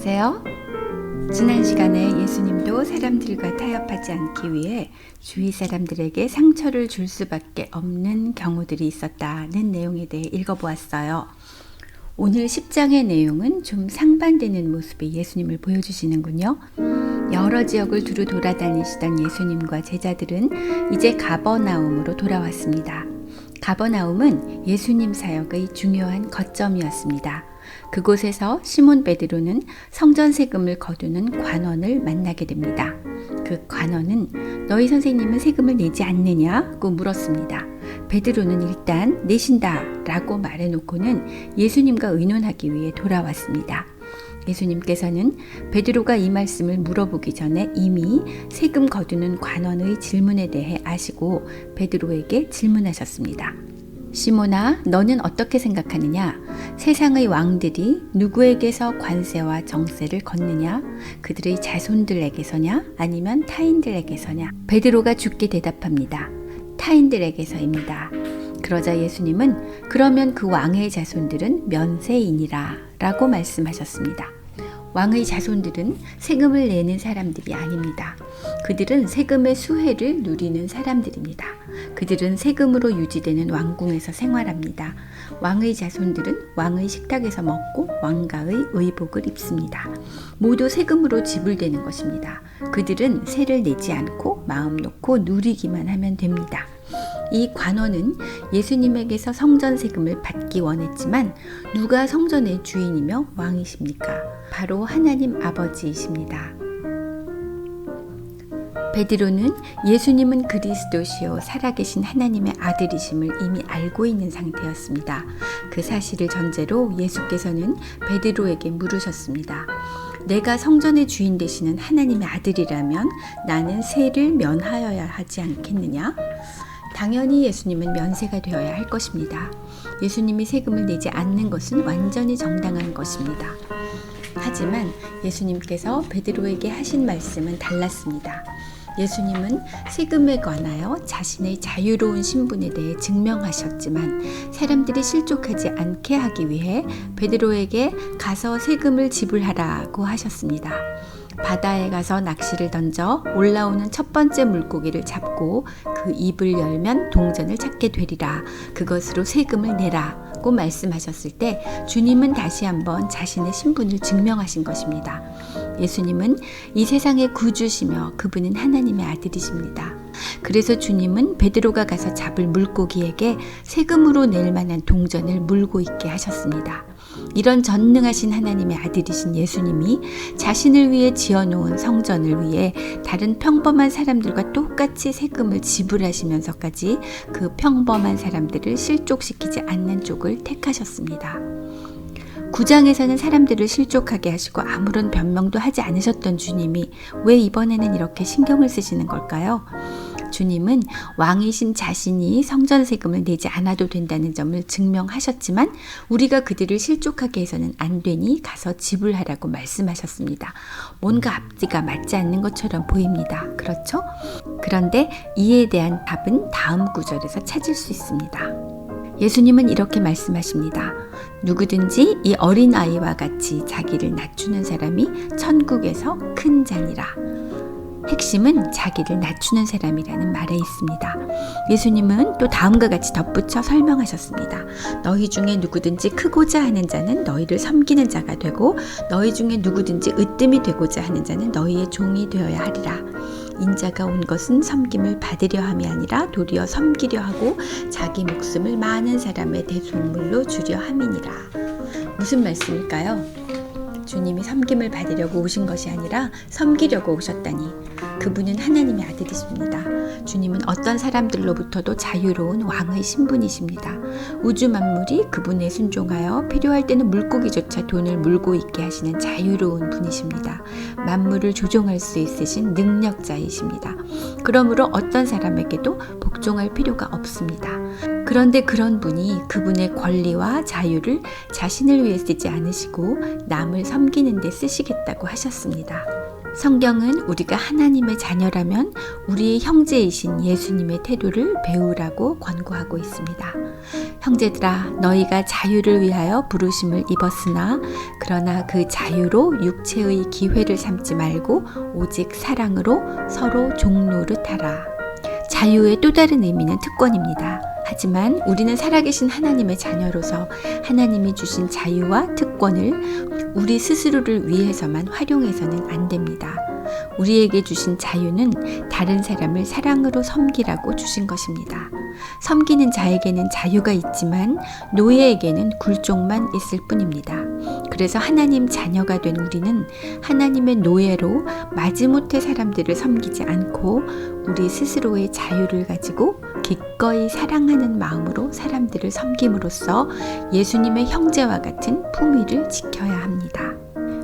안녕하세요. 지난 시간에 예수님도 사람들과 타협하지 않기 위해 주위 사람들에게 상처를 줄 수밖에 없는 경우들이 있었다는 내용에 대해 읽어보았어요. 오늘 10장의 내용은 좀 상반되는 모습의 예수님을 보여주시는군요. 여러 지역을 두루 돌아다니시던 예수님과 제자들은 이제 가버나움으로 돌아왔습니다. 가버나움은 예수님 사역의 중요한 거점이었습니다. 그곳에서 시몬 베드로는 성전 세금을 거두는 관원을 만나게 됩니다. 그 관원은 너희 선생님은 세금을 내지 않느냐고 물었습니다. 베드로는 일단 내신다 라고 말해놓고는 예수님과 의논하기 위해 돌아왔습니다. 예수님께서는 베드로가 이 말씀을 물어보기 전에 이미 세금 거두는 관원의 질문에 대해 아시고 베드로에게 질문하셨습니다. 시몬아, 너는 어떻게 생각하느냐? 세상의 왕들이 누구에게서 관세와 정세를 걷느냐? 그들의 자손들에게서냐? 아니면 타인들에게서냐? 베드로가 죽게 대답합니다. 타인들에게서입니다. 그러자 예수님은 그러면 그 왕의 자손들은 면세이니라 라고 말씀하셨습니다. 왕의 자손들은 세금을 내는 사람들이 아닙니다. 그들은 세금의 수혜를 누리는 사람들입니다. 그들은 세금으로 유지되는 왕궁에서 생활합니다. 왕의 자손들은 왕의 식탁에서 먹고 왕가의 의복을 입습니다. 모두 세금으로 지불되는 것입니다. 그들은 세를 내지 않고 마음 놓고 누리기만 하면 됩니다. 이 관원은 예수님에게서 성전 세금을 받기 원했지만 누가 성전의 주인이며 왕이십니까? 바로 하나님 아버지이십니다. 베드로는 예수님은 그리스도시요 살아계신 하나님의 아들이심을 이미 알고 있는 상태였습니다. 그 사실을 전제로 예수께서는 베드로에게 물으셨습니다. 내가 성전의 주인 되시는 하나님의 아들이라면 나는 세를 면하여야 하지 않겠느냐? 당연히 예수님은 면세가 되어야 할 것입니다. 예수님이 세금을 내지 않는 것은 완전히 정당한 것입니다. 하지만 예수님께서 베드로에게 하신 말씀은 달랐습니다. 예수님은 세금에 관하여 자신의 자유로운 신분에 대해 증명하셨지만 사람들이 실족하지 않게 하기 위해 베드로에게 가서 세금을 지불하라고 하셨습니다. 바다에 가서 낚시를 던져 올라오는 첫 번째 물고기를 잡고 그 입을 열면 동전을 찾게 되리라. 그것으로 세금을 내라고 말씀하셨을 때 주님은 다시 한번 자신의 신분을 증명하신 것입니다. 예수님은 이 세상의 구주시며 그분은 하나님의 아들이십니다. 그래서 주님은 베드로가 가서 잡을 물고기에게 세금으로 낼 만한 동전을 물고 있게 하셨습니다. 이런 전능하신 하나님의 아들이신 예수님이 자신을 위해 지어놓은 성전을 위해 다른 평범한 사람들과 똑같이 세금을 지불하시면서까지 그 평범한 사람들을 실족시키지 않는 쪽을 택하셨습니다. 9장에서는 사람들을 실족하게 하시고 아무런 변명도 하지 않으셨던 주님이 왜 이번에는 이렇게 신경을 쓰시는 걸까요? 주님은 왕이신 자신이 성전 세금을 내지 않아도 된다는 점을 증명하셨지만 우리가 그들을 실족하게 해서는 안 되니 가서 지불하라고 말씀하셨습니다. 뭔가 앞뒤가 맞지 않는 것처럼 보입니다. 그렇죠? 그런데 이에 대한 답은 다음 구절에서 찾을 수 있습니다. 예수님은 이렇게 말씀하십니다. 누구든지 이 어린아이와 같이 자기를 낮추는 사람이 천국에서 큰 자니라. 핵심은 자기를 낮추는 사람이라는 말에 있습니다. 예수님은 또 다음과 같이 덧붙여 설명하셨습니다. 너희 중에 누구든지 크고자 하는 자는 너희를 섬기는 자가 되고 너희 중에 누구든지 으뜸이 되고자 하는 자는 너희의 종이 되어야 하리라. 인자가 온 것은 섬김을 받으려 함이 아니라 도리어 섬기려 하고 자기 목숨을 많은 사람의 대속물로 주려 함이니라. 무슨 말씀일까요? 주님이 섬김을 받으려고 오신 것이 아니라 섬기려고 오셨다니 그분은 하나님의 아들이십니다. 주님은 어떤 사람들로부터도 자유로운 왕의 신분이십니다. 우주 만물이 그분에 순종하여 필요할 때는 물고기조차 돈을 물고 있게 하시는 자유로운 분이십니다. 만물을 조종할 수 있으신 능력자이십니다. 그러므로 어떤 사람에게도 복종할 필요가 없습니다. 그런데 그런 분이 그분의 권리와 자유를 자신을 위해 쓰지 않으시고 남을 섬기는 데 쓰시겠다고 하셨습니다. 성경은 우리가 하나님의 자녀라면 우리의 형제이신 예수님의 태도를 배우라고 권고하고 있습니다. 형제들아, 너희가 자유를 위하여 부르심을 입었으나 그러나 그 자유로 육체의 기회를 삼지 말고 오직 사랑으로 서로 종노릇하라. 자유의 또 다른 의미는 특권입니다. 하지만 우리는 살아계신 하나님의 자녀로서 하나님이 주신 자유와 특권을 우리 스스로를 위해서만 활용해서는 안 됩니다. 우리에게 주신 자유는 다른 사람을 사랑으로 섬기라고 주신 것입니다. 섬기는 자에게는 자유가 있지만 노예에게는 굴종만 있을 뿐입니다. 그래서 하나님 자녀가 된 우리는 하나님의 노예로 마지못해 사람들을 섬기지 않고 우리 스스로의 자유를 가지고 기꺼이 사랑하는 마음으로 사람들을 섬김으로써 예수님의 형제와 같은 품위를 지켜야 합니다.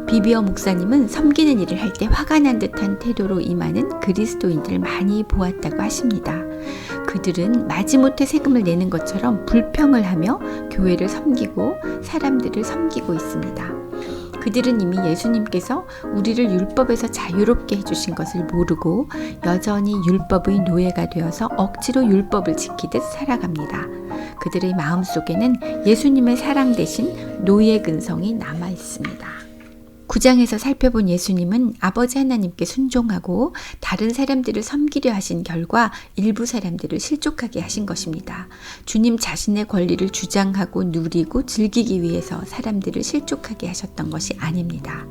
비비어 목사님은 섬기는 일을 할 때 화가 난 듯한 태도로 임하는 그리스도인들을 많이 보았다고 하십니다. 그들은 마지못해 세금을 내는 것처럼 불평을 하며 교회를 섬기고 사람들을 섬기고 있습니다. 그들은 이미 예수님께서 우리를 율법에서 자유롭게 해주신 것을 모르고 여전히 율법의 노예가 되어서 억지로 율법을 지키듯 살아갑니다. 그들의 마음속에는 예수님의 사랑 대신 노예 근성이 남아 있습니다. 9장에서 살펴본 예수님은 아버지 하나님께 순종하고 다른 사람들을 섬기려 하신 결과 일부 사람들을 실족하게 하신 것입니다. 주님 자신의 권리를 주장하고 누리고 즐기기 위해서 사람들을 실족하게 하셨던 것이 아닙니다.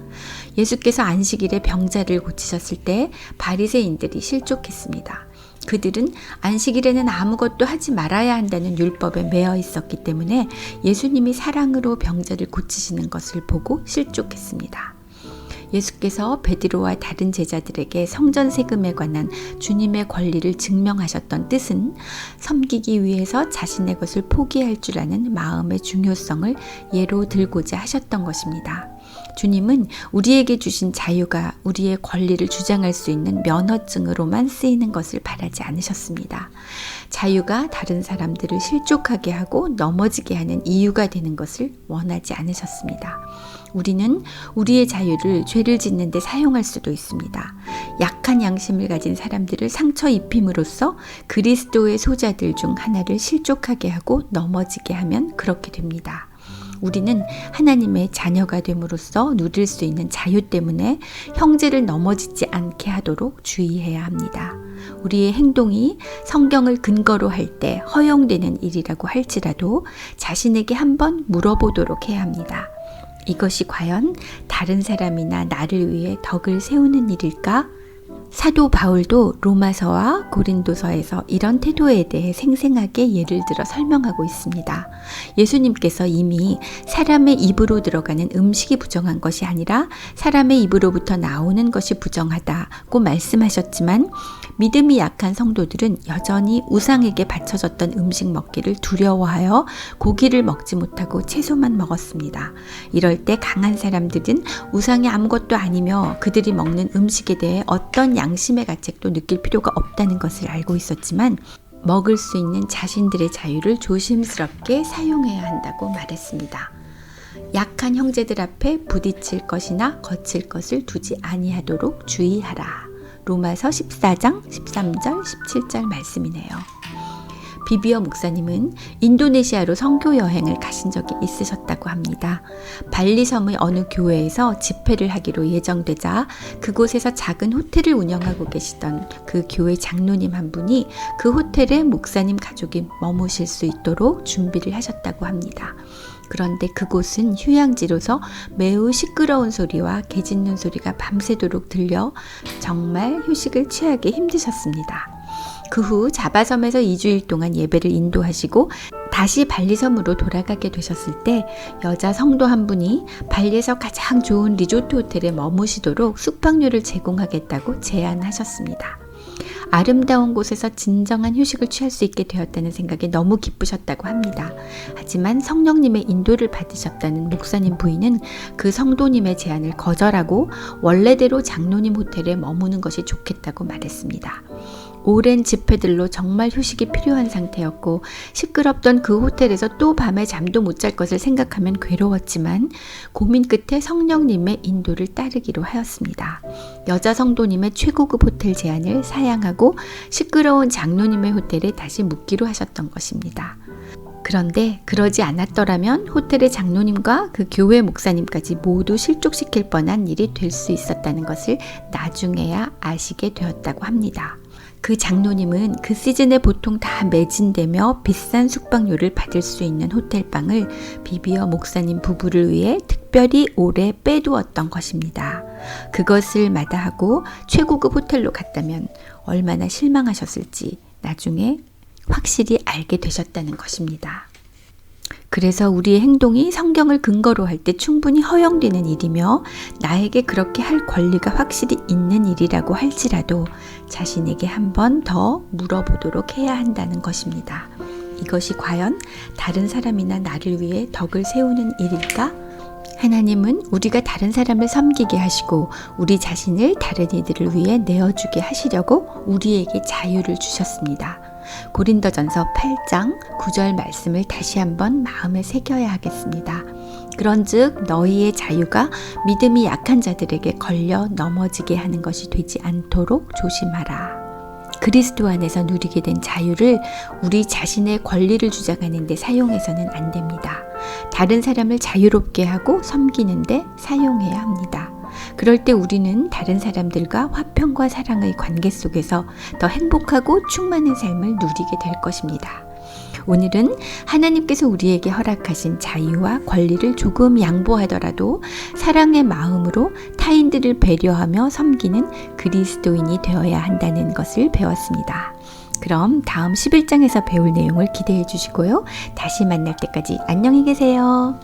예수께서 안식일에 병자를 고치셨을 때 바리새인들이 실족했습니다. 그들은 안식일에는 아무것도 하지 말아야 한다는 율법에 매여 있었기 때문에 예수님이 사랑으로 병자를 고치시는 것을 보고 실족했습니다. 예수께서 베드로와 다른 제자들에게 성전 세금에 관한 주님의 권리를 증명하셨던 뜻은 섬기기 위해서 자신의 것을 포기할 줄 아는 마음의 중요성을 예로 들고자 하셨던 것입니다. 주님은 우리에게 주신 자유가 우리의 권리를 주장할 수 있는 면허증으로만 쓰이는 것을 바라지 않으셨습니다. 자유가 다른 사람들을 실족하게 하고 넘어지게 하는 이유가 되는 것을 원하지 않으셨습니다. 우리는 우리의 자유를 죄를 짓는 데 사용할 수도 있습니다. 약한 양심을 가진 사람들을 상처 입힘으로써 그리스도의 소자들 중 하나를 실족하게 하고 넘어지게 하면 그렇게 됩니다. 우리는 하나님의 자녀가 됨으로써 누릴 수 있는 자유 때문에 형제를 넘어지지 않게 하도록 주의해야 합니다. 우리의 행동이 성경을 근거로 할 때 허용되는 일이라고 할지라도 자신에게 한번 물어보도록 해야 합니다. 이것이 과연 다른 사람이나 나를 위해 덕을 세우는 일일까? 사도 바울도 로마서와 고린도서에서 이런 태도에 대해 생생하게 예를 들어 설명하고 있습니다. 예수님께서 이미 사람의 입으로 들어가는 음식이 부정한 것이 아니라 사람의 입으로부터 나오는 것이 부정하다고 말씀하셨지만 믿음이 약한 성도들은 여전히 우상에게 바쳐졌던 음식 먹기를 두려워하여 고기를 먹지 못하고 채소만 먹었습니다. 이럴 때 강한 사람들은 우상이 아무것도 아니며 그들이 먹는 음식에 대해 어떤 양심의 가책도 느낄 필요가 없다는 것을 알고 있었지만 먹을 수 있는 자신들의 자유를 조심스럽게 사용해야 한다고 말했습니다. 약한 형제들 앞에 부딪힐 것이나 거칠 것을 두지 아니하도록 주의하라. 로마서 14장 13절 17절 말씀이네요. 비비어 목사님은 인도네시아로 선교 여행을 가신 적이 있으셨다고 합니다. 발리섬의 어느 교회에서 집회를 하기로 예정되자 그곳에서 작은 호텔을 운영하고 계시던 그 교회 장로님 한 분이 그 호텔에 목사님 가족이 머무실 수 있도록 준비를 하셨다고 합니다. 그런데 그곳은 휴양지로서 매우 시끄러운 소리와 개 짖는 소리가 밤새도록 들려 정말 휴식을 취하기 힘드셨습니다. 그 후 자바섬에서 2주일 동안 예배를 인도하시고 다시 발리섬으로 돌아가게 되셨을 때 여자 성도 한 분이 발리에서 가장 좋은 리조트 호텔에 머무시도록 숙박료를 제공하겠다고 제안하셨습니다. 아름다운 곳에서 진정한 휴식을 취할 수 있게 되었다는 생각에 너무 기쁘셨다고 합니다. 하지만 성령님의 인도를 받으셨다는 목사님 부인은 그 성도님의 제안을 거절하고 원래대로 장로님 호텔에 머무는 것이 좋겠다고 말했습니다. 오랜 집회들로 정말 휴식이 필요한 상태였고 시끄럽던 그 호텔에서 또 밤에 잠도 못 잘 것을 생각하면 괴로웠지만 고민 끝에 성령님의 인도를 따르기로 하였습니다. 여자 성도님의 최고급 호텔 제안을 사양하고 시끄러운 장로님의 호텔에 다시 묵기로 하셨던 것입니다. 그런데 그러지 않았더라면 호텔의 장로님과 그 교회 목사님까지 모두 실족시킬 뻔한 일이 될 수 있었다는 것을 나중에야 아시게 되었다고 합니다. 그 장로님은 그 시즌에 보통 다 매진되며 비싼 숙박료를 받을 수 있는 호텔방을 비비어 목사님 부부를 위해 특별히 오래 빼두었던 것입니다. 그것을 마다하고 최고급 호텔로 갔다면 얼마나 실망하셨을지 나중에 확실히 알게 되셨다는 것입니다. 그래서 우리의 행동이 성경을 근거로 할 때 충분히 허용되는 일이며 나에게 그렇게 할 권리가 확실히 있는 일이라고 할지라도 자신에게 한 번 더 물어보도록 해야 한다는 것입니다. 이것이 과연 다른 사람이나 나를 위해 덕을 세우는 일일까? 하나님은 우리가 다른 사람을 섬기게 하시고 우리 자신을 다른 이들을 위해 내어주게 하시려고 우리에게 자유를 주셨습니다. 고린도전서 8장 9절 말씀을 다시 한번 마음에 새겨야 하겠습니다. 그런즉 너희의 자유가 믿음이 약한 자들에게 걸려 넘어지게 하는 것이 되지 않도록 조심하라. 그리스도 안에서 누리게 된 자유를 우리 자신의 권리를 주장하는 데 사용해서는 안 됩니다. 다른 사람을 자유롭게 하고 섬기는 데 사용해야 합니다. 그럴 때 우리는 다른 사람들과 화평과 사랑의 관계 속에서 더 행복하고 충만한 삶을 누리게 될 것입니다. 오늘은 하나님께서 우리에게 허락하신 자유와 권리를 조금 양보하더라도 사랑의 마음으로 타인들을 배려하며 섬기는 그리스도인이 되어야 한다는 것을 배웠습니다. 그럼 다음 11장에서 배울 내용을 기대해 주시고요. 다시 만날 때까지 안녕히 계세요.